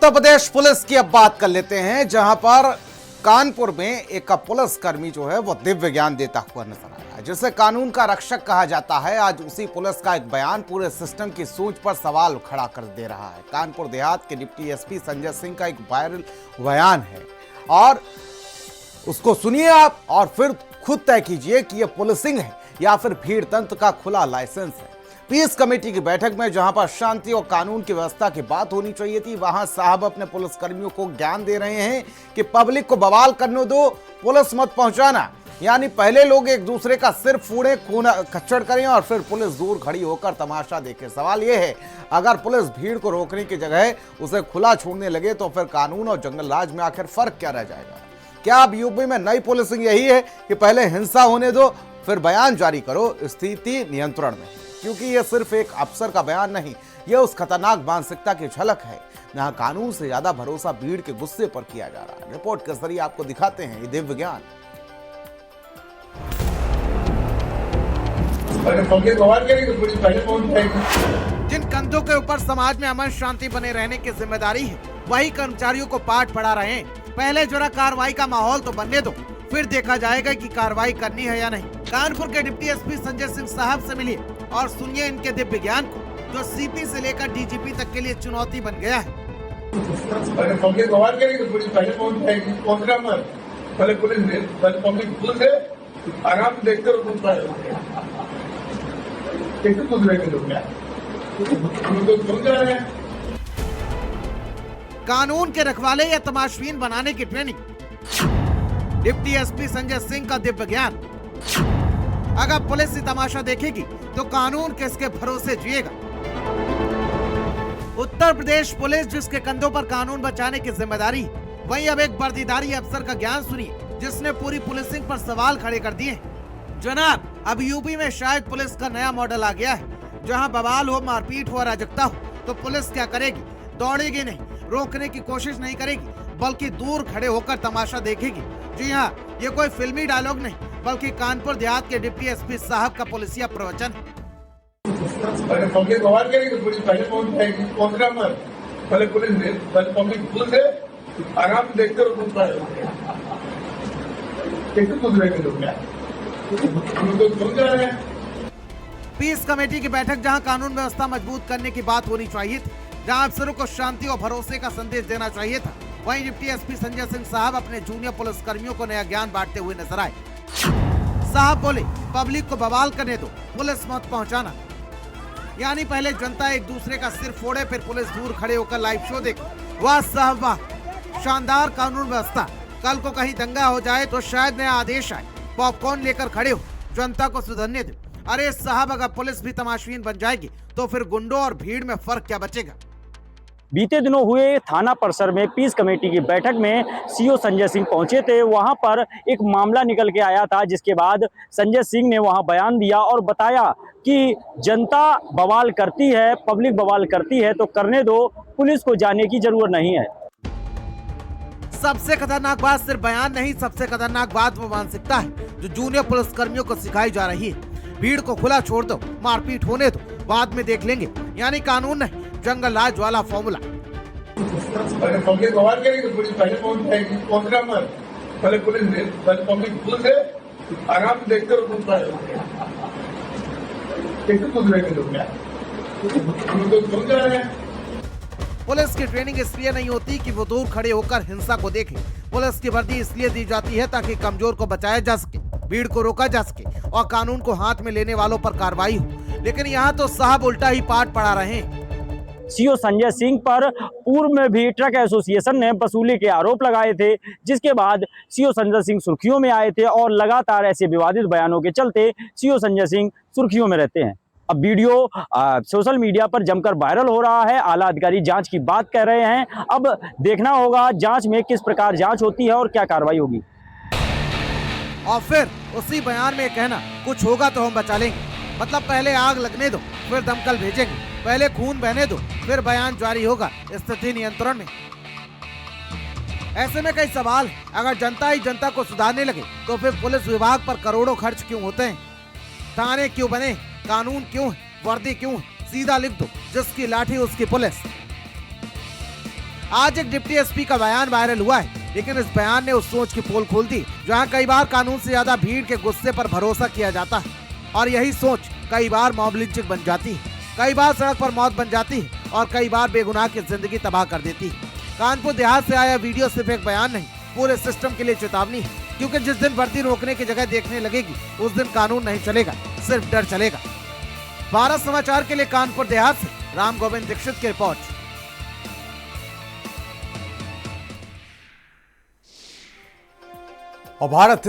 Uttar Pradesh police की अब बात कर लेते हैं, जहां पर कानपुर में एक पुलिस कर्मी जो है वो दिव्य ज्ञान देता हुआ नजर आया, जिसे कानून का रक्षक कहा जाता है। आज उसी पुलिस का एक बयान पूरे सिस्टम की सोच पर सवाल खड़ा कर दे रहा है। कानपुर देहात के डिप्टी एसपी संजय सिंह का एक वायरल बयान है और उसको सुनिए आप और फिर खुद तय कीजिए कि यह पुलिसिंग है या फिर भीड़ तंत्र का खुला लाइसेंस है। पीस कमेटी की बैठक में जहां पर शांति और कानून की व्यवस्था की बात होनी चाहिए थी, वहां साहब अपने पुलिस कर्मियों को ज्ञान दे रहे हैं कि पब्लिक को बवाल करने दो, पुलिस मत पहुंचाना। यानी पहले लोग एक दूसरे का सिर फूड़े, खून खच्चड़ करें और फिर पुलिस दूर खड़ी होकर तमाशा देखे। सवाल यह है, अगर पुलिस भीड़ को रोकने की जगह उसे खुला छोड़ने लगे तो फिर कानून और जंगल राज में आखिर फर्क क्या रह जाएगा? क्या अब यूपी में नई पुलिसिंग यही है कि पहले हिंसा होने दो फिर बयान जारी करो स्थिति नियंत्रण में? क्योंकि यह सिर्फ एक अफसर का बयान नहीं, यह उस खतरनाक मानसिकता की झलक है जहां कानून से ज्यादा भरोसा भीड़ के गुस्से पर किया जा रहा है। रिपोर्ट के जरिए आपको दिखाते हैं ये दिव्य ज्ञान। जिन कंधों के ऊपर समाज में अमन शांति बने रहने की जिम्मेदारी है, वही कर्मचारियों को पाठ पढ़ा रहे हैं। पहले जरा कार्रवाई का माहौल तो बनने दो, फिर देखा जाएगा कि कार्रवाई करनी है या नहीं। कानपुर के डिप्टी एसपी संजय सिंह साहब से मिलिए और सुनिए इनके दिव्य ज्ञान को, जो सीपी से लेकर डीजीपी तक के लिए चुनौती बन गया है। आराम देखते कानून के रखवाले या तमाशबीन बनाने की training. Deputy SP Sanjay Singh का दिव्य ज्ञान। अगर पुलिस ही तमाशा देखेगी तो कानून किसके भरोसे जिएगा? उत्तर प्रदेश पुलिस जिसके कंधों पर कानून बचाने की जिम्मेदारी है, वहीं अब एक वर्दीधारी अफसर का ज्ञान सुनिए जिसने पूरी पुलिसिंग पर सवाल खड़े कर दिए हैं। जनाब, अब यूपी में शायद पुलिस का नया मॉडल आ गया है, जहां बवाल हो, मारपीट हो, अराजकता हो तो पुलिस क्या करेगी? दौड़ेगी नहीं, रोकने की कोशिश नहीं करेगी, बल्कि दूर खड़े होकर तमाशा देखेगी। जी हाँ, ये कोई फिल्मी डायलॉग नहीं, बल्कि कानपुर देहात के डिप्टी एसपी साहब का पुलिसिया प्रवचन है। आराम देखते पीस कमेटी की बैठक जहां कानून व्यवस्था मजबूत करने की बात होनी चाहिए थी, जहां अफसरों को शांति और भरोसे का संदेश देना चाहिए था, वहीं डिप्टी एसपी संजय सिंह साहब अपने जूनियर पुलिस कर्मियों को नया ज्ञान बांटते हुए नजर आए। साहब बोले, पब्लिक को बवाल करने दो, पुलिस मत पहुंचाना। यानी पहले जनता एक दूसरे का सिर फोड़े, फिर पुलिस दूर खड़े होकर लाइव शो देखे। वाह साहब वाह, शानदार कानून व्यवस्था। कल को कहीं दंगा हो जाए तो शायद नया आदेश आए, पॉपकॉर्न लेकर खड़े हो, जनता को सुधरने दो। अरे साहब, अगर पुलिस भी तमाशबीन बन जाएगी तो फिर गुंडों और भीड़ में फर्क क्या बचेगा? बीते दिनों हुए थाना परिसर में पीस कमेटी की बैठक में सीओ संजय सिंह पहुंचे थे। वहां पर एक मामला निकल के आया था, जिसके बाद संजय सिंह ने वहां बयान दिया और बताया कि जनता बवाल करती है, पब्लिक बवाल करती है तो करने दो, पुलिस को जाने की जरूरत नहीं है। सबसे खतरनाक बात सिर्फ बयान नहीं, सबसे खतरनाक बात वो मानसिकता है जो जूनियर पुलिस कर्मियों को सिखाई जा रही है। भीड़ को खुला छोड़ दो, मारपीट होने दो, बाद में देख लेंगे। यानी कानून नहीं, जंगल राज वाला फॉर्मूला। आराम देखते पुलिस की ट्रेनिंग इसलिए नहीं होती कि वो दूर खड़े होकर हिंसा को देखे। पुलिस की वर्दी इसलिए दी जाती है ताकि कमजोर को बचाया जा सके, भीड़ को रोका जा सके और कानून को हाथ में लेने वालों पर कार्रवाई हो। लेकिन यहाँ तो साहब उल्टा ही पाठ पढ़ा रहे हैं। सीओ संजय सिंह पर पूर्व में भी ट्रक एसोसिएशन ने वसूली के आरोप लगाए थे, जिसके बाद सीओ संजय सिंह सुर्खियों में आए थे और लगातार ऐसे विवादित बयानों के चलते सीओ संजय सिंह सुर्खियों में रहते हैं। अब वीडियो सोशल मीडिया पर जमकर वायरल हो रहा है। आला अधिकारी जांच की बात कह रहे हैं। अब देखना होगा जांच में किस प्रकार जांच होती है और क्या कार्रवाई होगी। और फिर उसी बयान में कहना, कुछ होगा तो हम बचा लेंगे। मतलब पहले आग लगने दो, फिर दमकल भेजेंगे, पहले खून बहने दो, फिर बयान जारी होगा स्थिति नियंत्रण में। ऐसे में कई सवाल, अगर जनता ही जनता को सुधारने लगे तो फिर पुलिस विभाग पर करोड़ों खर्च क्यों होते हैं? थाने क्यों बने? कानून क्यों है? वर्दी क्यों है? सीधा लिख दो, जिसकी लाठी उसकी पुलिस। आज एक डिप्टी एसपी का बयान वायरल हुआ है, लेकिन इस बयान ने उस सोच की पोल खोल दी जहां कई बार कानून से ज्यादा भीड़ के गुस्से पर भरोसा किया जाता है और यही सोच कई बार मॉब लिंचिंग बन जाती है, कई बार सड़क पर मौत बन जाती है और कई बार बेगुनाह की जिंदगी तबाह कर देती है। कानपुर देहात से आया वीडियो सिर्फ एक बयान नहीं, पूरे सिस्टम के लिए चेतावनी है, क्योंकि जिस दिन वर्दी रोकने की जगह देखने लगेगी उस दिन कानून नहीं चलेगा, सिर्फ डर चलेगा। भारत समाचार के लिए कानपुर देहात से राम गोविंद दीक्षित की रिपोर्ट। और भारत